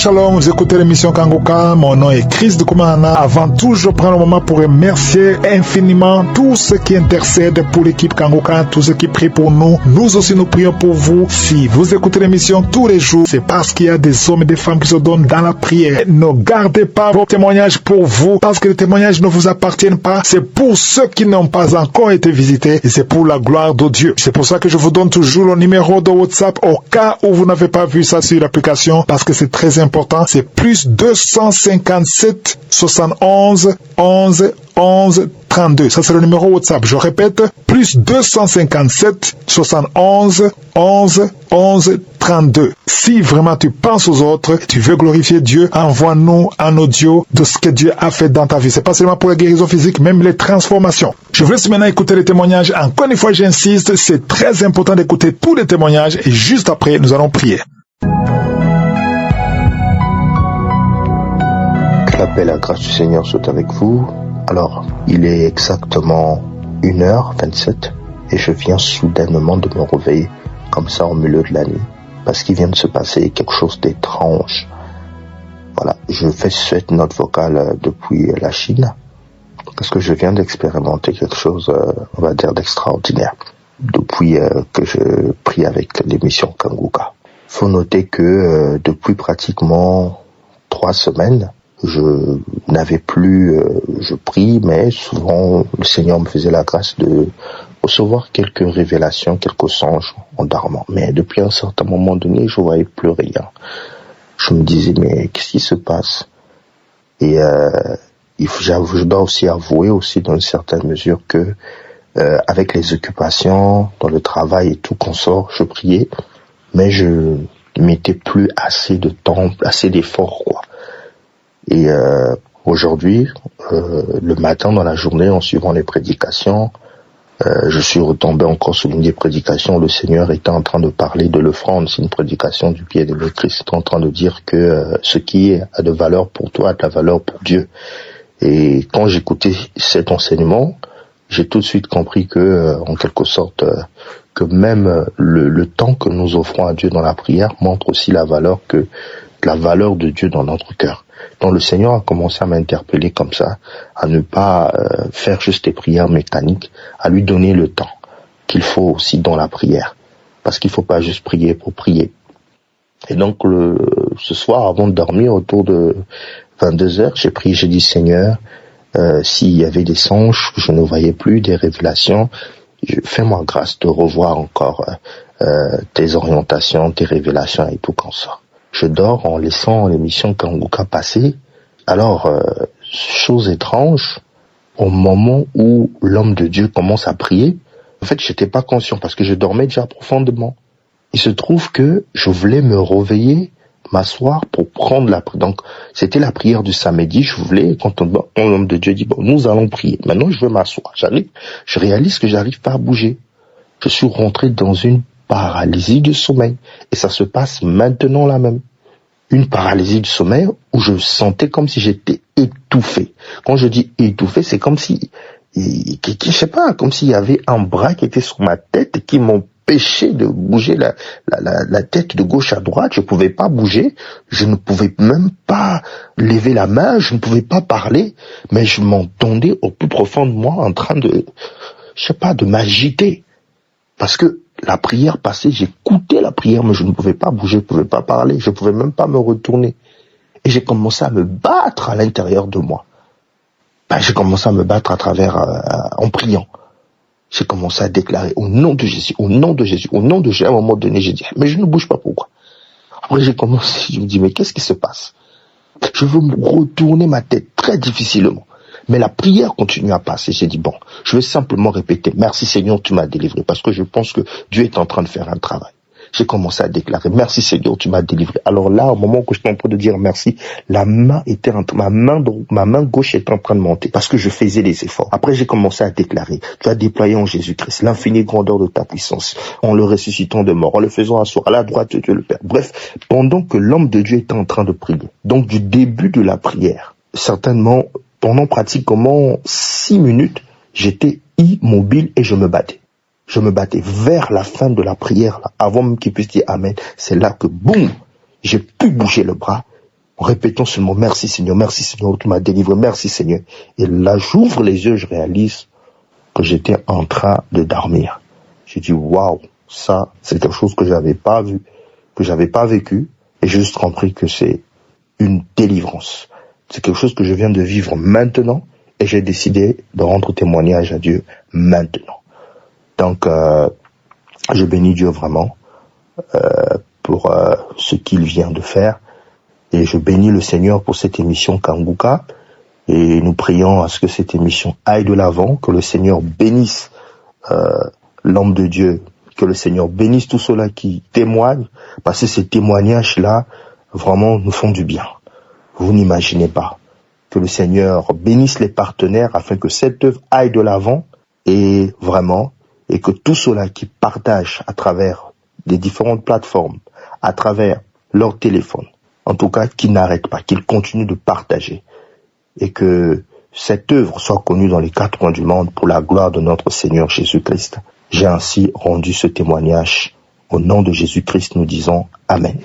Shalom, vous écoutez l'émission Kanguka, mon nom est Chris de Koumana. Avant tout, je prends le moment pour remercier infiniment tous ceux qui intercèdent pour l'équipe Kanguka, tous ceux qui prient pour nous. Nous aussi, nous prions pour vous. Si vous écoutez l'émission tous les jours, c'est parce qu'il y a des hommes et des femmes qui se donnent dans la prière. Ne gardez pas vos témoignages pour vous, parce que les témoignages ne vous appartiennent pas. C'est pour ceux qui n'ont pas encore été visités et c'est pour la gloire de Dieu. C'est pour ça que je vous donne toujours le numéro de WhatsApp au cas où vous n'avez pas vu ça sur l'application, parce que c'est très important. C'est plus 257 71 11 11 32. Ça, c'est le numéro WhatsApp. Je répète, plus 257 71 11 11 32. Si vraiment tu penses aux autres, tu veux glorifier Dieu, envoie-nous un audio de ce que Dieu a fait dans ta vie. C'est pas seulement pour la guérison physique, même les transformations. Je vous laisse maintenant écouter les témoignages. Encore une fois, j'insiste, c'est très important d'écouter tous les témoignages et juste après, nous allons prier. Que la paix et la grâce du Seigneur soient avec vous. Alors, il est exactement 1h27 et je viens soudainement de me réveiller comme ça au milieu de la nuit parce qu'il vient de se passer quelque chose d'étrange. Voilà, je fais cette note vocale depuis la Chine parce que je viens d'expérimenter quelque chose, on va dire, d'extraordinaire depuis que je prie avec l'émission Kanguka. Faut noter que depuis pratiquement 3 semaines, je n'avais plus, je prie, mais souvent le Seigneur me faisait la grâce de recevoir quelques révélations, quelques songes en dormant. Mais depuis un certain moment donné, je voyais plus rien. Je me disais, mais qu'est-ce qui se passe? Et je dois aussi avouer aussi dans une certaine mesure que avec les occupations, dans le travail et tout qu'on sort, je priais, mais je ne mettais plus assez de temps, assez d'efforts, quoi. Et aujourd'hui, le matin dans la journée, en suivant les prédications, je suis retombé encore sur une des prédications. Le Seigneur était en train de parler de l'offrande. C'est une prédication du pied de Christ. Il est en train de dire que ce qui a de valeur pour toi a de la valeur pour Dieu. Et quand j'écoutais cet enseignement, j'ai tout de suite compris que, en quelque sorte, que même le temps que nous offrons à Dieu dans la prière montre aussi la valeur de Dieu dans notre cœur. Donc le Seigneur a commencé à m'interpeller comme ça, à ne pas faire juste des prières mécaniques, à lui donner le temps qu'il faut aussi dans la prière. Parce qu'il ne faut pas juste prier pour prier. Et donc ce soir, avant de dormir, autour de 22h, j'ai dit Seigneur, s'il y avait des songes que je ne voyais plus, des révélations, fais-moi grâce de revoir encore tes orientations, tes révélations et tout comme ça. Je dors en laissant l'émission Kanguka passer. Alors, chose étrange, au moment où l'homme de Dieu commence à prier, en fait, j'étais pas conscient parce que je dormais déjà profondément. Il se trouve que je voulais me réveiller, m'asseoir pour prendre la prière. Donc, c'était la prière du samedi. Je voulais, quand l'homme de Dieu dit, bon, nous allons prier. Maintenant, je veux m'asseoir. Je réalise que j'arrive pas à bouger. Je suis rentré dans une paralysie du sommeil. Et ça se passe maintenant là même. Une paralysie du sommeil où je sentais comme si j'étais étouffé. Quand je dis étouffé, c'est comme si, je sais pas, comme s'il y avait un bras qui était sur ma tête et qui m'empêchait de bouger la tête de gauche à droite. Je pouvais pas bouger. Je ne pouvais même pas lever la main. Je ne pouvais pas parler. Mais je m'entendais au plus profond de moi en train de, je sais pas, de m'agiter. Parce que la prière passée, j'écoutais la prière, mais je ne pouvais pas bouger, je ne pouvais pas parler, je ne pouvais même pas me retourner. Et j'ai commencé à me battre à l'intérieur de moi. J'ai commencé à me battre à travers, en priant. J'ai commencé à déclarer au nom de Jésus, au nom de Jésus, au nom de Jésus. À un moment donné, j'ai dit, mais je ne bouge pas, pourquoi? Après, j'ai commencé, je me dis, mais qu'est-ce qui se passe? Je veux me retourner ma tête très difficilement. Mais la prière continue à passer. J'ai dit, bon, je vais simplement répéter, merci Seigneur, tu m'as délivré, parce que je pense que Dieu est en train de faire un travail. J'ai commencé à déclarer, merci Seigneur, tu m'as délivré. Alors là, au moment où j'étais en train de dire merci, ma main gauche était en train de monter, parce que je faisais des efforts. Après, j'ai commencé à déclarer, tu as déployé en Jésus-Christ l'infinie grandeur de ta puissance, en le ressuscitant de mort, en le faisant asseoir à la droite de Dieu le Père. Bref, pendant que l'homme de Dieu était en train de prier, donc du début de la prière, certainement, pendant pratiquement 6 minutes, j'étais immobile et je me battais. Je me battais vers la fin de la prière, là, avant même qu'il puisse dire Amen. C'est là que, boum, j'ai pu bouger le bras répétons seulement merci Seigneur, tu m'as délivré, merci Seigneur. Et là, j'ouvre les yeux, je réalise que j'étais en train de dormir. J'ai dit, waouh, ça, c'est quelque chose que j'avais pas vu, que j'avais pas vécu, et j'ai juste compris que c'est une délivrance. C'est quelque chose que je viens de vivre maintenant, et j'ai décidé de rendre témoignage à Dieu maintenant. Donc, je bénis Dieu vraiment pour ce qu'il vient de faire, et je bénis le Seigneur pour cette émission Kanguka, et nous prions à ce que cette émission aille de l'avant, que le Seigneur bénisse l'homme de Dieu, que le Seigneur bénisse tous ceux-là qui témoignent, parce que ces témoignages-là, vraiment, nous font du bien. Vous n'imaginez pas. Que le Seigneur bénisse les partenaires afin que cette œuvre aille de l'avant, et vraiment, et que tous ceux-là qui partagent à travers des différentes plateformes, à travers leur téléphone, en tout cas, qu'ils n'arrêtent pas, qu'ils continuent de partager, et que cette œuvre soit connue dans les quatre coins du monde pour la gloire de notre Seigneur Jésus-Christ. J'ai ainsi rendu ce témoignage. Au nom de Jésus-Christ, nous disons Amen.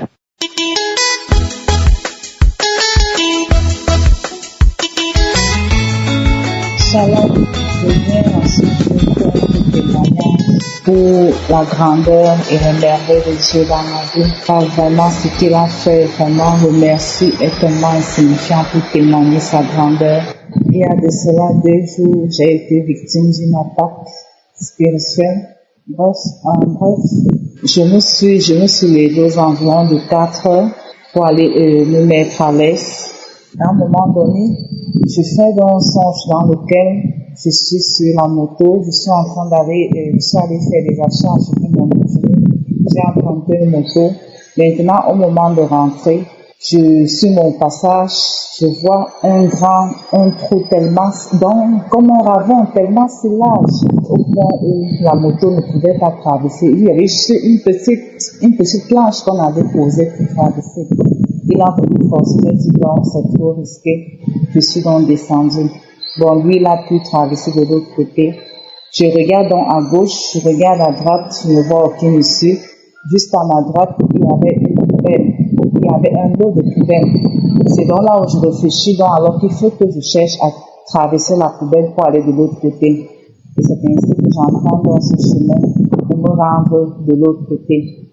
Shalom, je viens ainsi pour faire témoignage pour la grandeur et le merveille de Dieu dans ma vie. Car vraiment, ce qu'il a fait, vraiment, le merci est tellement insignifiant pour témoigner sa grandeur. Il y a de cela 2 jours, j'ai été victime d'une attaque spirituelle. Bref, je me suis levée aux environs de 4 heures pour aller me mettre à l'aise. À un moment donné, je fais un songe dans lequel je suis sur la moto, je suis en train d'aller, je suis allé faire des achats, j'ai emprunté une moto. Maintenant, au moment de rentrer, sur mon passage, je vois un trou tellement, comme un ravin, tellement si large, au point où la moto ne pouvait pas traverser. Il y avait juste une petite planche qu'on avait posée pour traverser. Il a voulu forcer, j'ai dit non, c'est trop risqué. Je suis donc descendu. Bon, lui, il a pu traverser de l'autre côté. Je regarde donc à gauche, je regarde à droite, je ne vois aucune issue. Juste à ma droite, il y avait une poubelle. Il y avait un lot de poubelles. C'est donc là où je réfléchis, donc alors qu'il faut que je cherche à traverser la poubelle pour aller de l'autre côté. Et c'est ainsi que j'entends dans ce chemin pour me rendre de l'autre côté.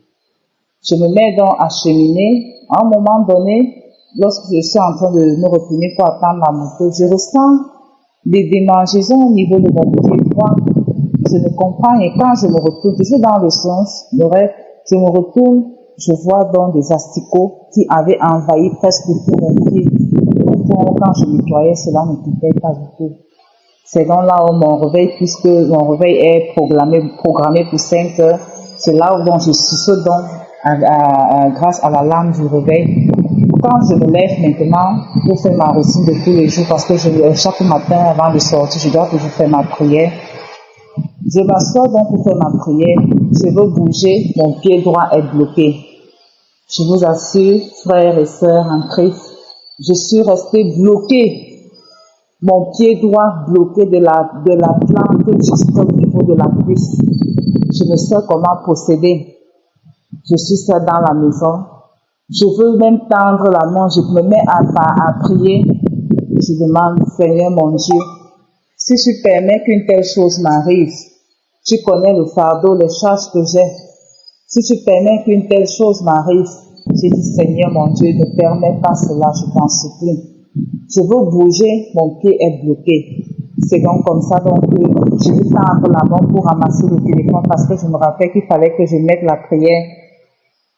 Je me mets donc à cheminer. À un moment donné, lorsque je suis en train de me retourner pour attendre la moto, je ressens des démangeaisons au niveau de mon pied droit. Je me comprends et quand je me retourne, toujours dans le sens, le rêve, je me retourne, je vois donc des asticots qui avaient envahi presque tout mon pied. Quand je nettoyais, cela ne quittait pas du tout. C'est donc là où mon réveil, puisque mon réveil est programmé pour 5 heures, c'est là où donc je suis donc grâce à la lame du réveil. Quand je me lève maintenant pour faire ma routine de tous les jours, parce que chaque matin avant de sortir, je dois toujours faire ma prière. Je m'assois donc pour faire ma prière. Je veux bouger, mon pied droit est bloqué. Je vous assure, frères et sœurs en Christ, je suis resté bloqué. Mon pied droit bloqué de la plante juste au niveau de la cuisse. Je ne sais comment procéder. Je suis seule dans la maison. Je veux même tendre la main. Je me mets à prier. Je demande, Seigneur mon Dieu, si tu permets qu'une telle chose m'arrive, tu connais le fardeau, les charges que j'ai. Si tu permets qu'une telle chose m'arrive, j'ai dit, Seigneur mon Dieu, ne permets pas cela, je t'en supplie. Je veux bouger, mon pied est bloqué. C'est donc comme ça donc je vais tendre la main pour ramasser le téléphone parce que je me rappelle qu'il fallait que je mette la prière.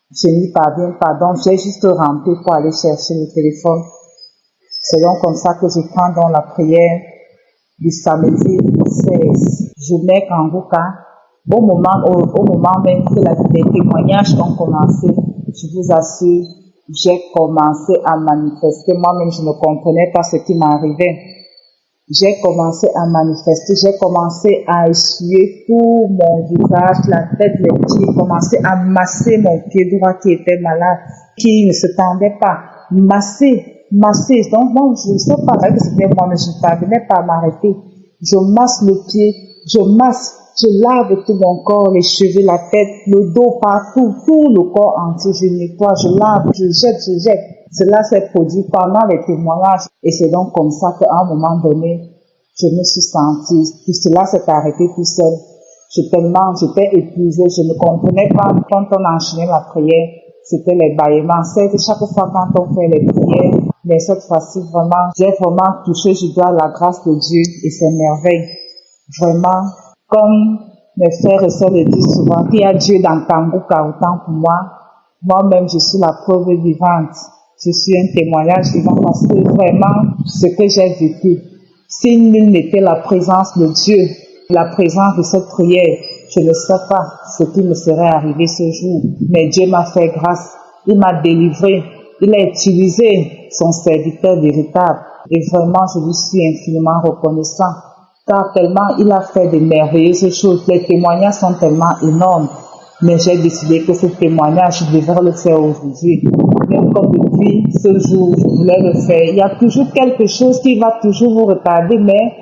Je n'y parviens pas, donc j'ai juste rampé pour aller chercher le téléphone. C'est donc comme ça que je prends dans la prière du samedi 16. Je mets Kanguka. Au moment même que les témoignages ont commencé, je vous assure, j'ai commencé à manifester. Moi-même, je ne comprenais pas ce qui m'arrivait. J'ai commencé à manifester, j'ai commencé à essuyer tout mon visage, la tête, les pieds, j'ai commencé à masser mon pied droit qui était malade, qui ne se tendait pas. Masser. Donc, bon, je ne sais pas que c'était moi, mais je ne parvenais pas à m'arrêter. Je masse le pied, je lave tout mon corps, les cheveux, la tête, le dos, partout, tout le corps entier, je nettoie, je lave, je jette. Cela s'est produit pendant les témoignages et c'est donc comme ça qu'à un moment donné, je me suis sentie, puis cela s'est arrêté tout seul. J'étais épuisée, je ne comprenais pas quand on enchaînait la prière, c'était les bâillements. C'est chaque fois quand on fait les prières, mais cette fois-ci vraiment, j'ai vraiment touché du doigt la grâce de Dieu et ses merveilles. Vraiment, comme mes frères et sœurs le disent souvent, qu'il y a Dieu dans Kanguka autant pour moi. Moi-même, je suis la preuve vivante. Je suis un témoignage vivant parce que vraiment, ce que j'ai vécu, si nul n'était la présence de Dieu, la présence de cette prière, je ne sais pas ce qui me serait arrivé ce jour. Mais Dieu m'a fait grâce. Il m'a délivré. Il a utilisé son serviteur véritable. Et vraiment, je lui suis infiniment reconnaissant. Car tellement il a fait de merveilleuses choses. Les témoignages sont tellement énormes. Mais j'ai décidé que ce témoignage, je devrais le faire aujourd'hui. Même comme depuis ce jour, je voulais le faire. Il y a toujours quelque chose qui va toujours vous retarder, mais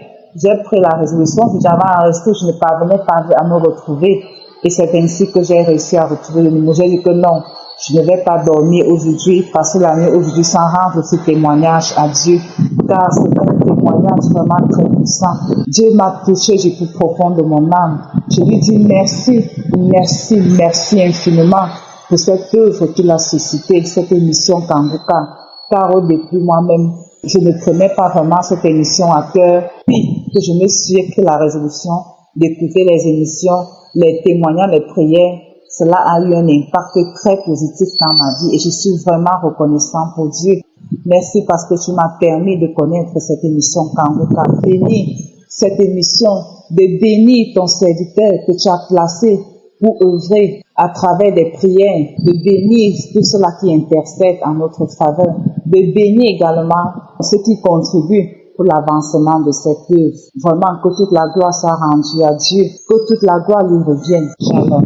j'ai pris la résolution que j'avais enregistrée, je ne parvenais pas à me retrouver. Et c'est ainsi que j'ai réussi à retrouver le numéro. J'ai dit que non, je ne vais pas dormir aujourd'hui, passer la nuit aujourd'hui sans rendre ce témoignage à Dieu. Car c'est un témoignage vraiment très puissant. Dieu m'a touché du plus profond de mon âme. Je lui dis merci, merci, merci infiniment pour cette œuvre qu'il a suscitée, cette émission Kanguka. Car au début, moi-même, je ne prenais pas vraiment cette émission à cœur. Puis que je me suis pris la résolution d'écouter les émissions, les témoignages, les prières. Cela a eu un impact très positif dans ma vie et je suis vraiment reconnaissant pour Dieu. Merci parce que tu m'as permis de connaître cette émission Kanguka. Bénis cette émission, de bénir ton serviteur que tu as placé pour œuvrer à travers des prières, de bénir tout cela qui intercède en notre faveur, de bénir également ceux qui contribuent pour l'avancement de cette œuvre. Vraiment que toute la gloire soit rendue à Dieu, que toute la gloire lui revienne. Shalom.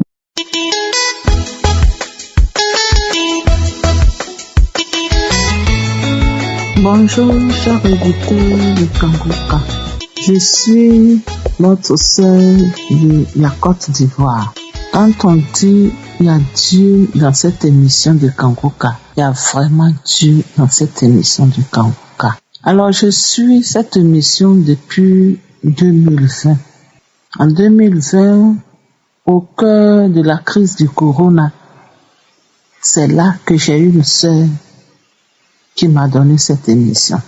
Bonjour, chers auditeurs de Kanguka. Je suis notre sœur de la Côte d'Ivoire. Quand on dit il y a Dieu dans cette émission de Kanguka, il y a vraiment Dieu dans cette émission de Kanguka. Alors je suis cette émission depuis 2020. En 2020, au cœur de la crise du corona, c'est là que j'ai eu une sœur qui m'a donné cette émission.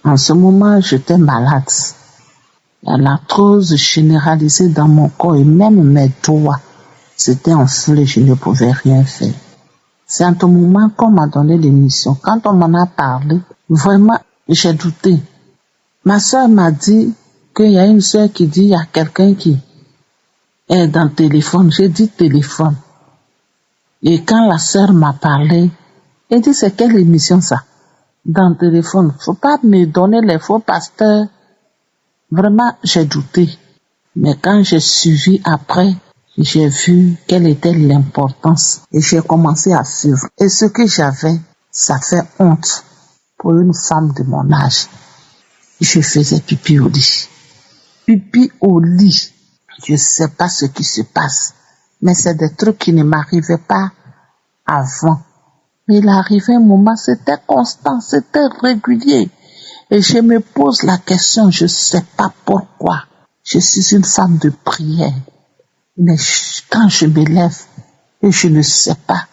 En ce moment, j'étais malade. La l'arthrose généralisée dans mon corps et même mes doigts s'étaient enflés, je ne pouvais rien faire. C'est en ce moment qu'on m'a donné l'émission. Quand on m'en a parlé, vraiment, j'ai douté. Ma sœur m'a dit qu'il y a une sœur qui dit il y a quelqu'un qui est dans le téléphone. J'ai dit téléphone. Et quand la sœur m'a parlé, elle dit c'est quelle émission ça? Dans le téléphone. Faut pas me donner les faux pasteurs. Vraiment, j'ai douté. Mais quand j'ai suivi après, j'ai vu quelle était l'importance et j'ai commencé à suivre. Et ce que j'avais, ça fait honte pour une femme de mon âge. Je faisais pipi au lit. Pipi au lit. Je sais pas ce qui se passe, mais c'est des trucs qui ne m'arrivaient pas avant. Mais il arrivait un moment, c'était constant, c'était régulier. Et je me pose la question, je sais pas pourquoi. Je suis une femme de prière. Mais quand je me lève et je ne sais pas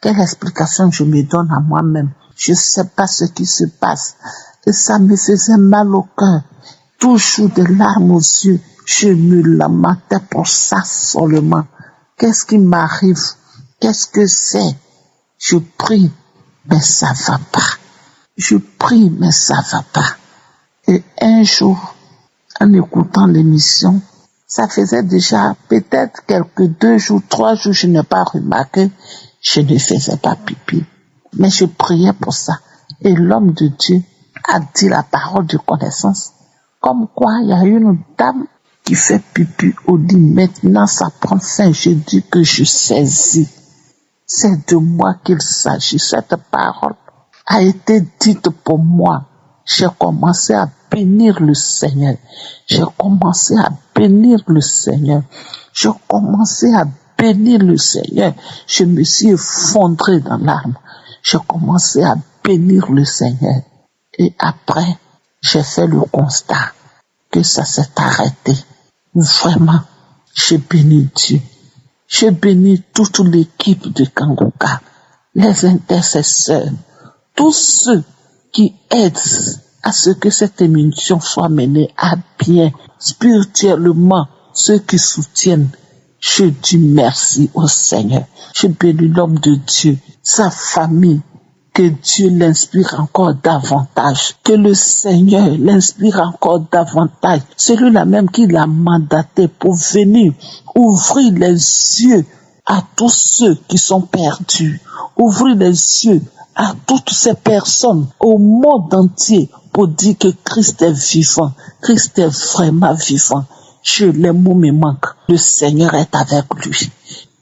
quelle explication je me donne à moi-même, je sais pas ce qui se passe. Et ça me faisait mal au cœur. Toujours des larmes aux yeux. Je me lamentais pour ça seulement. Qu'est-ce qui m'arrive? Qu'est-ce que c'est? Je prie, mais ça va pas. Je prie, mais ça va pas. Et un jour, en écoutant l'émission, ça faisait déjà peut-être quelques 2 jours, 3 jours, je n'ai pas remarqué, je ne faisais pas pipi. Mais je priais pour ça. Et l'homme de Dieu a dit la parole de connaissance. Comme quoi, il y a une dame qui fait pipi au lit. Maintenant, ça prend fin. Je dis que je saisis. C'est de moi qu'il s'agit. Cette parole a été dite pour moi. J'ai commencé à bénir le Seigneur. J'ai commencé à bénir le Seigneur. J'ai commencé à bénir le Seigneur. Je me suis effondré dans l'arme. J'ai commencé à bénir le Seigneur. Et après, j'ai fait le constat que ça s'est arrêté. Vraiment, j'ai béni Dieu. J'ai béni toute l'équipe de Kangoka, les intercesseurs, tous ceux qui aident à ce que cette émission soit menée à bien spirituellement, ceux qui soutiennent. Je dis merci au Seigneur. Je bénis l'homme de Dieu, sa famille, que Dieu l'inspire encore davantage, que le Seigneur l'inspire encore davantage. Celui-là même qui l'a mandaté pour venir ouvrir les yeux à tous ceux qui sont perdus, ouvrir les yeux à toutes ces personnes au monde entier pour dire que Christ est vivant, Christ est vraiment vivant. Les mots me manquent. Le Seigneur est avec lui.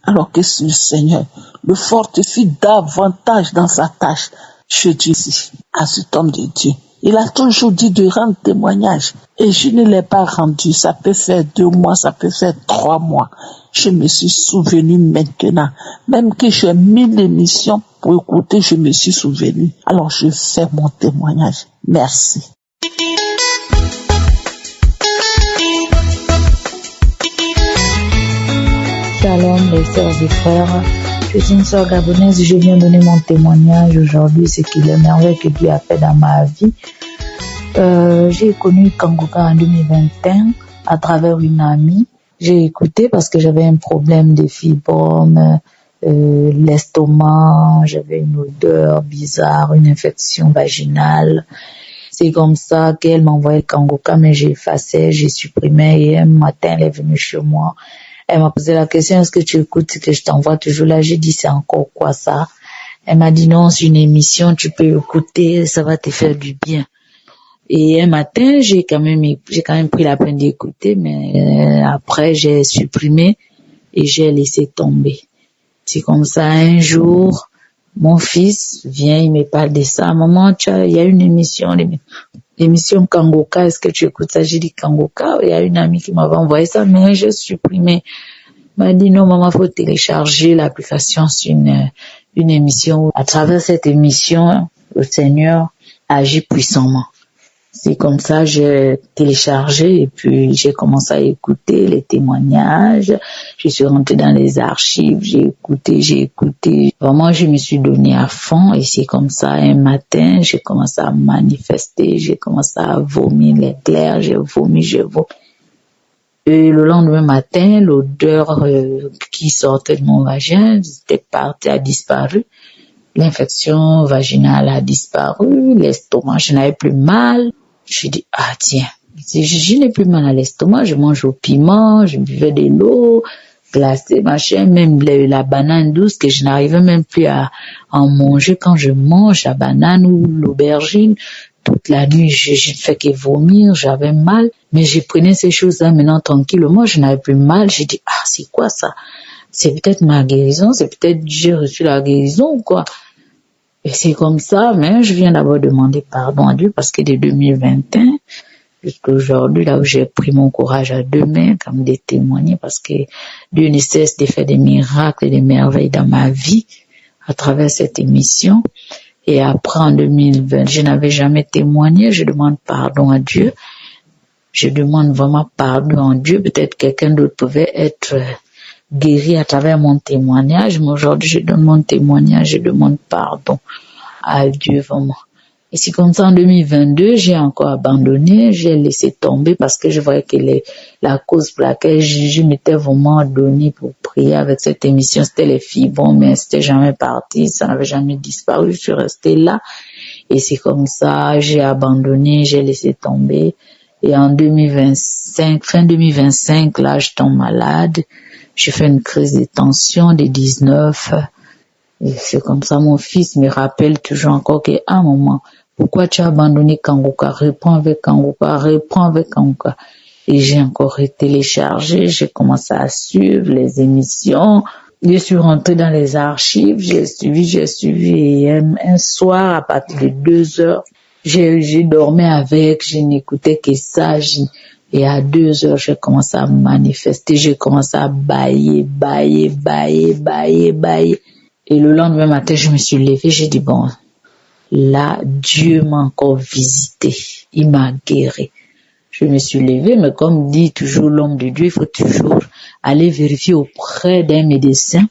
Alors que si le Seigneur le fortifie davantage dans sa tâche, je dis à cet homme de Dieu, il a toujours dit de rendre témoignage et je ne l'ai pas rendu. Ça peut faire 2 mois, ça peut faire 3 mois. Je me suis souvenu maintenant. Même que j'ai 1000 émissions pour écouter, je me suis souvenu. Alors je fais mon témoignage. Merci. Shalom les sœurs et frères, je suis une sœur gabonaise, je viens donner mon témoignage aujourd'hui, ce qu'il est merveilleux que Dieu a fait dans ma vie. J'ai connu Kangoka en 2021 à travers une amie. J'ai écouté parce que j'avais un problème de fibrome, l'estomac, j'avais une odeur bizarre, une infection vaginale. C'est comme ça qu'elle m'a envoyé le Kangoka, mais j'ai effacé, j'ai supprimé et un matin elle est venue chez moi. Elle m'a posé la question, est-ce que tu écoutes ce que je t'envoie toujours là? J'ai dit, c'est encore quoi ça? Elle m'a dit, non, c'est une émission, tu peux écouter, ça va te faire du bien. Et un matin, j'ai quand même pris la peine d'écouter, mais après, j'ai supprimé et j'ai laissé tomber. C'est comme ça, un jour, mon fils vient, il me parle de ça. Maman, il y a une émission, l'émission Kangoka, est-ce que tu écoutes ça? J'ai dit Kangoka, il y a une amie qui m'avait envoyé ça, mais j'ai supprimé. Elle m'a dit non, maman, faut télécharger l'application sur une émission. À travers cette émission, le Seigneur agit puissamment. C'est comme ça, j'ai téléchargé et puis j'ai commencé à écouter les témoignages. Je suis rentrée dans les archives, j'ai écouté. Vraiment, je me suis donnée à fond et c'est comme ça, un matin, j'ai commencé à manifester, j'ai commencé à vomir l'éclair, j'ai vomi. Et le lendemain matin, l'odeur qui sortait de mon vagin a disparu. L'infection vaginale a disparu, l'estomac, je n'avais plus mal. J'ai dit, ah tiens, je n'ai plus mal à l'estomac, je mange au piment, je buvais de l'eau glacée, machin, même la banane douce que je n'arrivais même plus à en manger. Quand je mange la banane ou l'aubergine, toute la nuit, je ne fais que vomir, j'avais mal. Mais je prenais ces choses-là maintenant tranquillement, je n'avais plus mal. J'ai dit, ah c'est quoi ça? C'est peut-être ma guérison, c'est peut-être j'ai reçu la guérison ou quoi? Et c'est comme ça, mais je viens d'abord demander pardon à Dieu parce que de 2021 jusqu'à aujourd'hui, là où j'ai pris mon courage à 2 mains, comme de témoigner, parce que Dieu ne cesse de faire des miracles et des merveilles dans ma vie à travers cette émission. Et après, en 2020, je n'avais jamais témoigné, je demande pardon à Dieu. Je demande vraiment pardon à Dieu. Peut-être quelqu'un d'autre pouvait être guéri à travers mon témoignage, mais aujourd'hui je donne mon témoignage, je demande pardon à Dieu vraiment. Et c'est comme ça en 2022, j'ai encore abandonné, j'ai laissé tomber parce que je voyais que la cause pour laquelle je m'étais vraiment donné pour prier avec cette émission, c'était les fibres, mais c'était jamais parti, ça n'avait jamais disparu, je suis restée là. Et c'est comme ça, j'ai abandonné, j'ai laissé tomber. Et en 2025, fin 2025, là, je tombe malade. J'ai fait une crise de tension de 19. Et c'est comme ça, mon fils me rappelle toujours encore que, ah, maman, pourquoi tu as abandonné Kangoka? Reprends avec Kangoka. Et j'ai encore téléchargé, j'ai commencé à suivre les émissions. Je suis rentrée dans les archives, j'ai suivi. Et un soir, à partir de 2 heures, j'ai dormi avec, je n'écoutais que ça. Et à 2 heures, j'ai commencé à manifester, j'ai commencé à bailler. Et le lendemain matin, je me suis levée, j'ai dit, bon, là, Dieu m'a encore visité. Il m'a guéri. Je me suis levée, mais comme dit toujours l'homme de Dieu, il faut toujours aller vérifier auprès d'un médecin.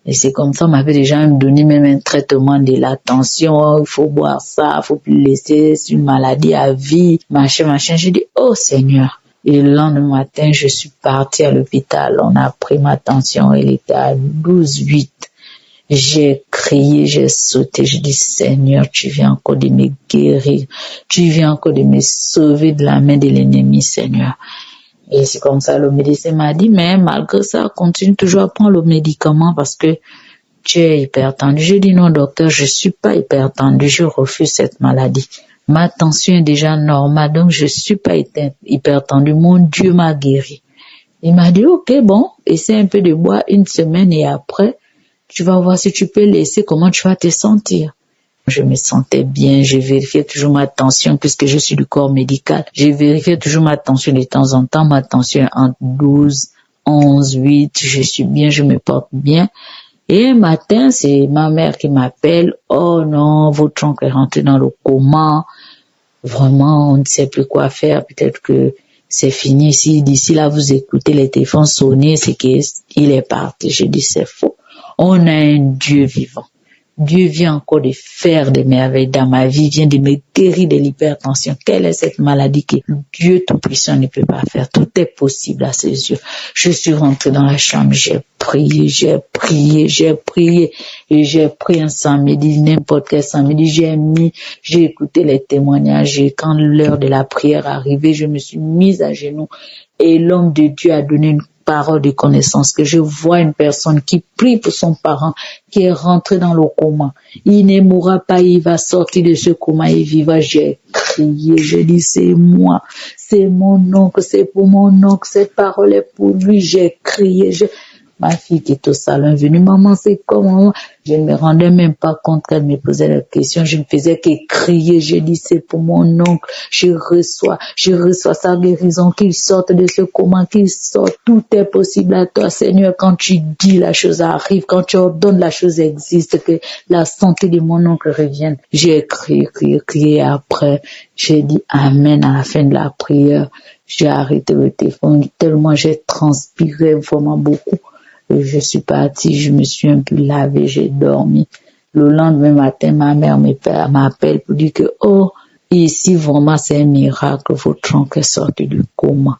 Et c'est comme ça, on m'avait déjà donné même un traitement de la tension. Il faut boire ça, il faut plus laisser, c'est une maladie à vie, machin. J'ai dit, oh Seigneur. Et le lendemain matin, je suis partie à l'hôpital. On a pris ma tension, elle était à 12,8. J'ai crié, j'ai sauté, j'ai dit, Seigneur, tu viens encore de me guérir. Tu viens encore de me sauver de la main de l'ennemi, Seigneur. Et c'est comme ça, le médecin m'a dit, mais malgré ça, continue toujours à prendre le médicament parce que tu es hypertendu. J'ai dit, non, docteur, je suis pas hypertendu, je refuse cette maladie. Ma tension est déjà normale, donc je suis pas hypertendu. Mon Dieu m'a guéri. Il m'a dit, ok, bon, essaie un peu de boire une semaine et après, tu vas voir si tu peux laisser, comment tu vas te sentir. Je me sentais bien, j'ai vérifié toujours ma tension puisque je suis du corps médical. J'ai vérifié toujours ma tension de temps en temps. Ma tension est entre 12, 11, 8. Je suis bien, je me porte bien. Et un matin, c'est ma mère qui m'appelle. Oh non, votre oncle est rentré dans le coma. Vraiment, on ne sait plus quoi faire. Peut-être que c'est fini. Si d'ici là, vous écoutez les téléphones sonner, c'est qu'il est parti. Je dis, c'est faux. On a un Dieu vivant. Dieu vient encore de faire des merveilles dans ma vie, vient de me guérir de l'hypertension. Quelle est cette maladie que Dieu Tout-Puissant ne peut pas faire? Tout est possible à ses yeux. Je suis rentrée dans la chambre, j'ai prié, et j'ai pris un samedi, n'importe quel samedi, j'ai écouté les témoignages et quand l'heure de la prière arrivait, je me suis mise à genoux et l'homme de Dieu a donné une parole de connaissance, que je vois une personne qui prie pour son parent, qui est rentré dans le coma. Il ne mourra pas, il va sortir de ce coma et vivra. J'ai crié, j'ai dit, c'est moi, c'est mon oncle, c'est pour mon oncle, cette parole est pour lui. J'ai crié, ma fille qui est au salon est venue, maman, c'est comment? Je ne me rendais même pas compte qu'elle me posait la question. Je ne faisais que crier. J'ai dit, c'est pour mon oncle. Je reçois sa guérison, qu'il sorte de ce coma, qu'il sorte. Tout est possible à toi, Seigneur. Quand tu dis, la chose arrive. Quand tu ordonnes, la chose existe. Que la santé de mon oncle revienne. J'ai crié. Après, j'ai dit amen à la fin de la prière. J'ai arrêté le téléphone tellement j'ai transpiré vraiment beaucoup. Je suis partie, je me suis un peu lavée, j'ai dormi. Le lendemain matin, ma mère m'appelle pour dire que, oh, ici vraiment c'est un miracle, votre oncle est sorti du coma.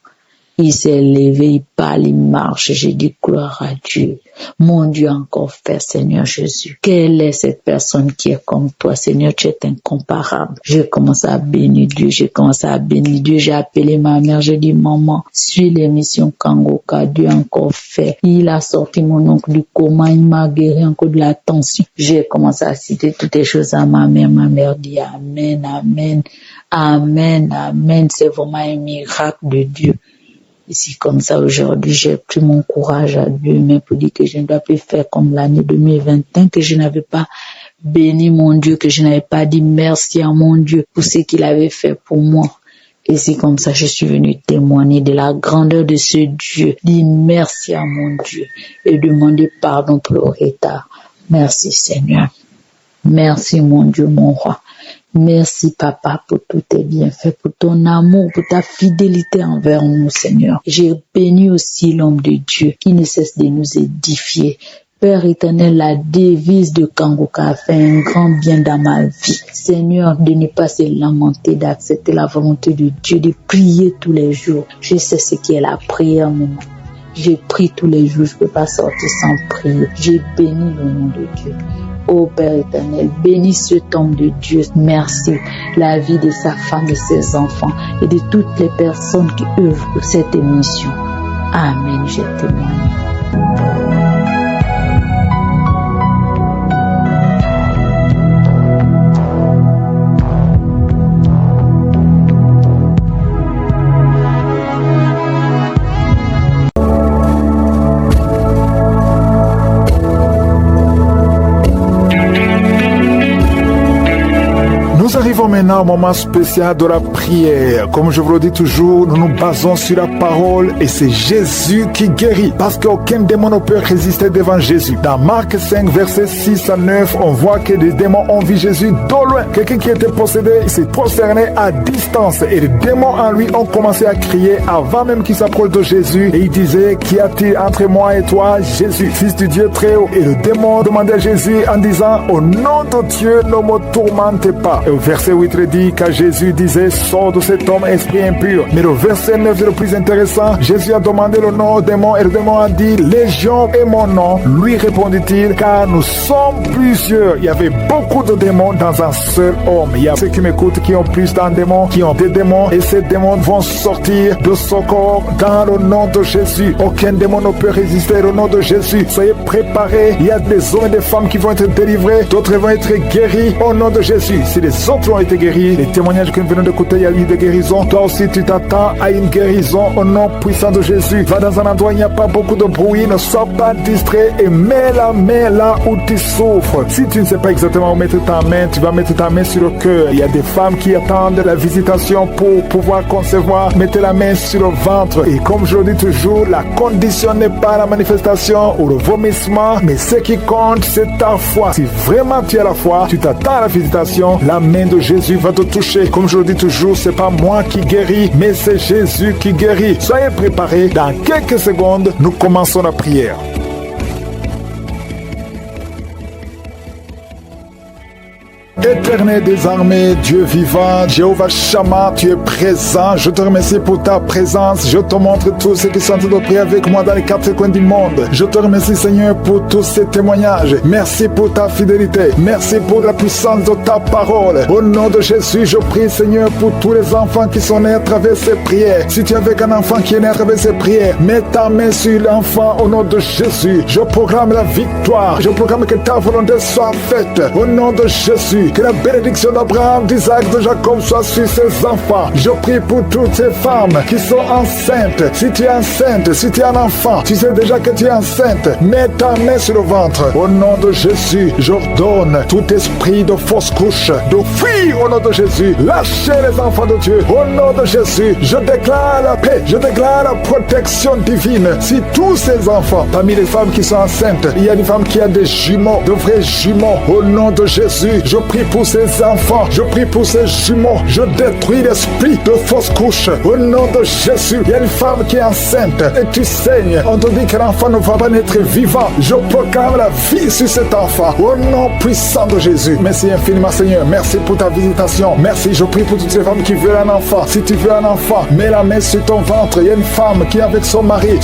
Il s'est levé, il parle, il marche. J'ai dit gloire à Dieu. Mon Dieu a encore fait, Seigneur Jésus. Quelle est cette personne qui est comme toi, Seigneur? Tu es incomparable. J'ai commencé à bénir Dieu. J'ai appelé ma mère. J'ai dit, maman, suis l'émission Kangoka. Dieu a encore fait. Il a sorti mon oncle du coma. Il m'a guéri encore de la tension. J'ai commencé à citer toutes les choses à ma mère. Ma mère dit amen, amen, amen, amen. C'est vraiment un miracle de Dieu. Et c'est comme ça aujourd'hui, j'ai pris mon courage à Dieu, mais pour dire que je ne dois plus faire comme l'année 2021, que je n'avais pas béni mon Dieu, que je n'avais pas dit merci à mon Dieu pour ce qu'il avait fait pour moi. Et c'est comme ça que je suis venue témoigner de la grandeur de ce Dieu, dire merci à mon Dieu et demander pardon pour le retard. Merci Seigneur. Merci mon Dieu, mon roi. Merci Papa pour tous tes bienfaits, pour ton amour, pour ta fidélité envers nous Seigneur. J'ai béni aussi l'homme de Dieu qui ne cesse de nous édifier. Père éternel, la devise de Kangoka a fait un grand bien dans ma vie. Seigneur, de ne pas se lamenter, d'accepter la volonté de Dieu, de prier tous les jours. Je sais ce qui est la prière maintenant. J'ai prié tous les jours, je ne peux pas sortir sans prier. J'ai béni le nom de Dieu. Ô Père éternel, bénis cet homme de Dieu. Merci la vie de sa femme et ses enfants et de toutes les personnes qui œuvrent pour cette émission. Amen, je témoigne. maintenant au moment spécial de la prière. Comme je vous le dis toujours, nous nous basons sur la parole et c'est Jésus qui guérit parce qu'aucun démon ne peut résister devant Jésus. Dans Marc 5, versets 6 à 9, on voit que les démons ont vu Jésus d'au loin. Quelqu'un qui était possédé s'est prosterné à distance et les démons en lui ont commencé à crier avant même qu'il s'approche de Jésus et il disait: qu'y a-t-il entre moi et toi, Jésus, fils du Dieu très haut? Et le démon demandait à Jésus en disant: au nom de Dieu, ne me tourmente pas. Et au verset 8 il dit qu'à Jésus disait: sors de cet homme, esprit impur. Mais le verset 9 est le plus intéressant. Jésus a demandé le nom au démon et le démon a dit: Légion est mon nom. Lui répondit-il: car nous sommes plusieurs. Il y avait beaucoup de démons dans un seul homme. Il y a ceux qui m'écoutent qui ont plus d'un démon, qui ont des démons, et ces démons vont sortir de son corps dans le nom de Jésus. Aucun démon ne peut résister au nom de Jésus. Soyez préparés. Il y a des hommes et des femmes qui vont être délivrés, d'autres vont être guéris au nom de Jésus. Si les autres ont été guéris, les témoignages que nous venons d'écouter, il y a eu des guérisons. Toi aussi, tu t'attends à une guérison au nom puissant de Jésus. Va dans un endroit où il n'y a pas beaucoup de bruit, ne sois pas distrait et mets la main là où tu souffres. Si tu ne sais pas exactement où mettre ta main, tu vas mettre ta main sur le cœur. Il y a des femmes qui attendent la visitation pour pouvoir concevoir. Mettez la main sur le ventre. Et comme je le dis toujours, la condition n'est pas la manifestation ou le vomissement, mais ce qui compte, c'est ta foi. Si vraiment tu as la foi, tu t'attends à la visitation, la main de Jésus va te toucher. Comme je le dis toujours, c'est pas moi qui guéris, mais c'est Jésus qui guérit. Soyez préparés. Dans quelques secondes, nous commençons la prière. Éternel des armées, Dieu vivant, Jéhovah Shammah, tu es présent. Je te remercie pour ta présence. Je te montre tous ceux qui sont en train de prier avec moi dans les quatre coins du monde. Je te remercie, Seigneur, pour tous ces témoignages. Merci pour ta fidélité. Merci pour la puissance de ta parole. Au nom de Jésus, je prie, Seigneur, pour tous les enfants qui sont nés à travers ces prières. Si tu es avec un enfant qui est né à travers ces prières, mets ta main sur l'enfant au nom de Jésus. Je proclame la victoire. Je proclame que ta volonté soit faite. Au nom de Jésus. Que la bénédiction d'Abraham, d'Isaac, de Jacob soit sur ses enfants. Je prie pour toutes ces femmes qui sont enceintes. Si tu es enceinte, si tu es un enfant, tu sais déjà que tu es enceinte, mets ta main sur le ventre. Au nom de Jésus, j'ordonne tout esprit de fausse couche de fuir au nom de Jésus. Lâchez les enfants de Dieu. Au nom de Jésus, je déclare la paix, je déclare la protection divine. Si tous ces enfants, parmi les femmes qui sont enceintes, il y a une femme qui a des jumeaux, de vrais jumeaux, au nom de Jésus, je prie pour ces enfants, je prie pour ces jumeaux, je détruis l'esprit de fausse couche au nom de Jésus. Il y a une femme qui est enceinte et tu saignes, on te dit que l'enfant ne va pas naître vivant. Je proclame la vie sur cet enfant au nom puissant de Jésus. Merci infiniment, Seigneur. Merci pour ta visitation. Merci, je prie pour toutes les femmes qui veulent un enfant. Si tu veux un enfant, mets la main sur ton ventre. Il y a une femme qui est avec son mari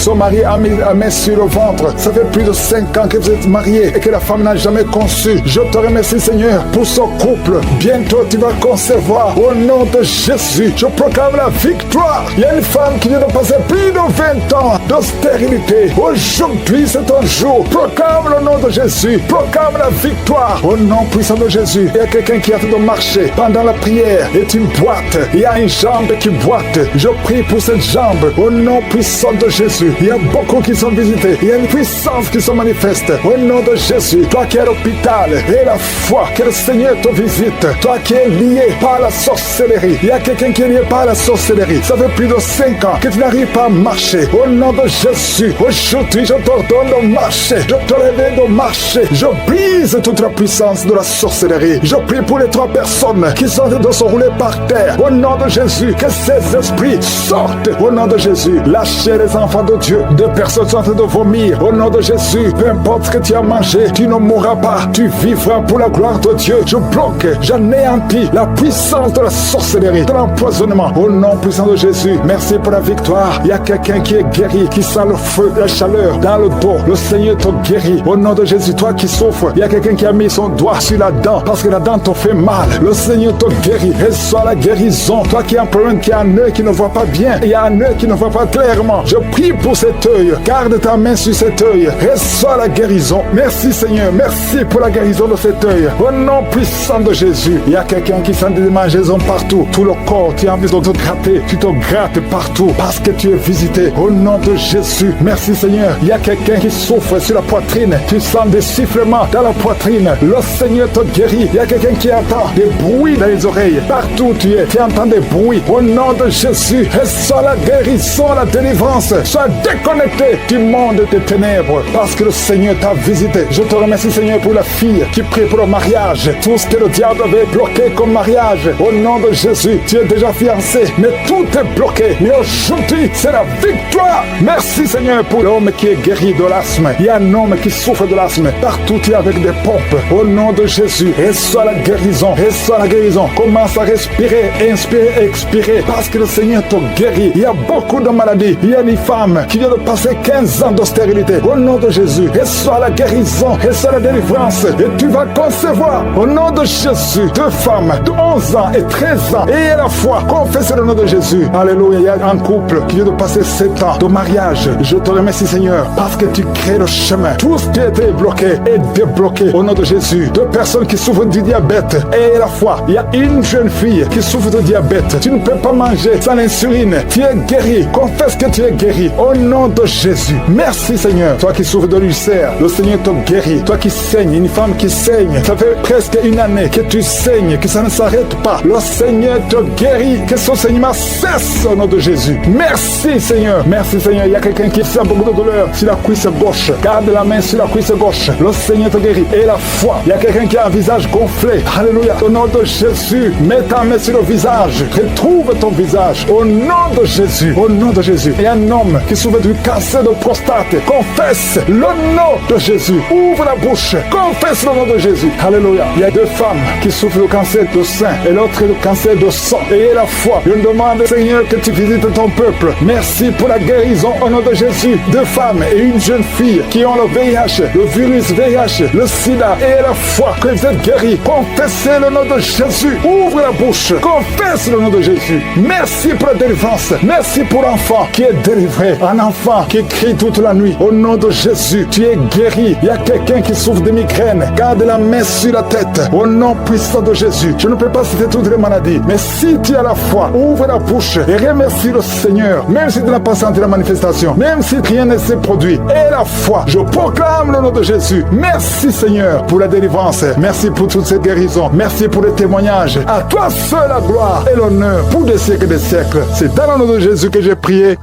a mis la main sur le ventre. Ça fait plus de 5 ans que vous êtes mariés et que la femme n'a jamais conçu. Je te remercie, Seigneur, pour son couple. Bientôt tu vas concevoir au nom de Jésus. Je proclame la victoire. Il y a une femme qui vient de passer plus de 20 ans de stérilité. Aujourd'hui c'est ton jour. Proclame le nom de Jésus. Proclame la victoire au nom puissant de Jésus. Il y a quelqu'un qui a train de marcher pendant la prière et une boîte. Il y a une jambe qui boite. Je prie pour cette jambe au nom puissant de Jésus. Il y a beaucoup qui sont visités. Il y a une puissance qui se manifeste au nom de Jésus. Toi qui es à l'hôpital et la foi que le Seigneur te visite. Toi qui es lié par la sorcellerie. Il y a quelqu'un qui est lié par la sorcellerie. Ça fait plus de 5 ans que tu n'arrives pas à marcher. Au nom de Jésus, aujourd'hui je t'ordonne de marcher. Je te réveille de marcher. Je brise toute la puissance de la sorcellerie. Je prie pour les 3 personnes qui sont en train de se rouler par terre. Au nom de Jésus, que ces esprits sortent. Au nom de Jésus, lâchez les enfants de Dieu. 2 personnes sont en train de vomir. Au nom de Jésus, peu importe ce que tu as mangé, tu ne mourras pas. Tu vivras pour la gloire de Dieu. Je bloque, j'anéantis la puissance de la sorcellerie, de l'empoisonnement. Au nom puissant de Jésus, merci pour la victoire. Il y a quelqu'un qui est guéri, qui sent le feu, la chaleur dans le dos. Le Seigneur te guérit. Au nom de Jésus, toi qui souffres, il y a quelqu'un qui a mis son doigt sur la dent parce que la dent te fait mal. Le Seigneur te guérit. Reçois la guérison. Toi qui as un problème, qui a un œil qui ne voit pas bien, il y a un œil qui ne voit pas clairement. Je prie pour cet œil. Garde ta main sur cet œil. Reçois la guérison. Merci Seigneur. Merci pour la guérison de cet œil. Au nom puissant puissant de Jésus. Il y a quelqu'un qui sent des démangeaisons partout. Tout le corps, tu as envie de te gratter. Tu te grattes partout parce que tu es visité. Au nom de Jésus, merci Seigneur. Il y a quelqu'un qui souffre sur la poitrine. Tu sens des sifflements dans la poitrine. Le Seigneur te guérit. Il y a quelqu'un qui entend des bruits dans les oreilles. Partout où tu es, tu entends des bruits. Au nom de Jésus, reçois la guérison, la délivrance. Sois déconnecté du monde des ténèbres parce que le Seigneur t'a visité. Je te remercie Seigneur pour la fille qui prie pour le mariage. Tout ce que le diable avait bloqué comme mariage. Au nom de Jésus, tu es déjà fiancé, mais tout est bloqué. Mais aujourd'hui, c'est la victoire. Merci Seigneur pour l'homme qui est guéri de l'asthme. Il y a un homme qui souffre de l'asthme. Partout, tu es avec des pompes. Au nom de Jésus, reçois la guérison. Reçois la guérison. Commence à respirer, inspirer, expirer. Parce que le Seigneur te guérit. Il y a beaucoup de maladies. Il y a des femmes qui viennent de passer 15 ans d'austérité. Au nom de Jésus, reçois la guérison. Reçois la délivrance. Et tu vas concevoir. Au nom de Jésus, 2 femmes de 11 ans et 13 ans. Et à la fois, confesse le nom de Jésus. Alléluia. Il y a un couple qui vient de passer 7 ans de mariage. Je te remercie Seigneur parce que tu crées le chemin. Tout ce qui était bloqué est débloqué au nom de Jésus. 2 personnes qui souffrent du diabète. Et à la fois, il y a une jeune fille qui souffre de diabète. Tu ne peux pas manger sans l'insuline. Tu es guéri. Confesse que tu es guéri au nom de Jésus. Merci Seigneur. Toi qui souffres de l'ulcère, le Seigneur te guérit. Toi qui saignes, une femme qui saigne, ça fait presque une année que tu saignes, que ça ne s'arrête pas. Le Seigneur te guérit. Que son saignement cesse au nom de Jésus. Merci Seigneur. Merci Seigneur. Il y a quelqu'un qui sent beaucoup de douleur sur la cuisse gauche. Garde la main sur la cuisse gauche. Le Seigneur te guérit. Et la foi. Il y a quelqu'un qui a un visage gonflé. Alléluia. Au nom de Jésus, mets ta main sur le visage. Retrouve ton visage. Au nom de Jésus. Au nom de Jésus. Il y a un homme qui souffre du cancer de prostate. Confesse le nom de Jésus. Ouvre la bouche. Confesse le nom de Jésus. Alléluia. Il y a 2 femmes qui souffrent du cancer de sein et l'autre du cancer de sang. Et la foi. Je demande, Seigneur, que tu visites ton peuple. Merci pour la guérison au nom de Jésus. 2 femmes et une jeune fille qui ont le VIH, le virus VIH, le sida. Et la foi que vous êtes guéris. Confessez le nom de Jésus. Ouvre la bouche. Confesse le nom de Jésus. Merci pour la délivrance. Merci pour l'enfant qui est délivré. Un enfant qui crie toute la nuit. Au nom de Jésus, tu es guéri. Il y a quelqu'un qui souffre de migraine. Garde la main sur la tête. Au nom puissant de Jésus. Je ne peux pas citer toutes les maladies. Mais si tu as la foi, ouvre la bouche et remercie le Seigneur. Même si tu n'as pas senti la manifestation. Même si rien ne s'est produit. Et la foi. Je proclame le nom de Jésus. Merci Seigneur pour la délivrance. Merci pour toute cette guérison. Merci pour les témoignages. À toi seul la gloire et l'honneur pour des siècles et des siècles. C'est dans le nom de Jésus que j'ai prié.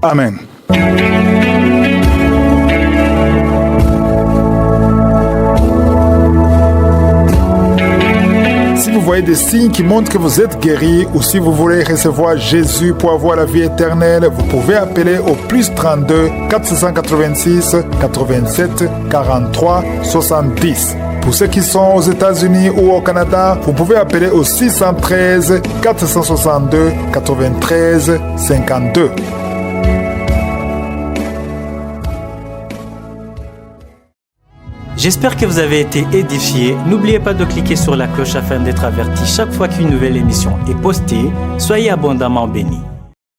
Amen. Si vous voyez des signes qui montrent que vous êtes guéri ou si vous voulez recevoir Jésus pour avoir la vie éternelle, vous pouvez appeler au +32 486 87 43 70. Pour ceux qui sont aux États-Unis ou au Canada, vous pouvez appeler au 613 462 93 52. J'espère que vous avez été édifiés. N'oubliez pas de cliquer sur la cloche afin d'être averti chaque fois qu'une nouvelle émission est postée. Soyez abondamment bénis.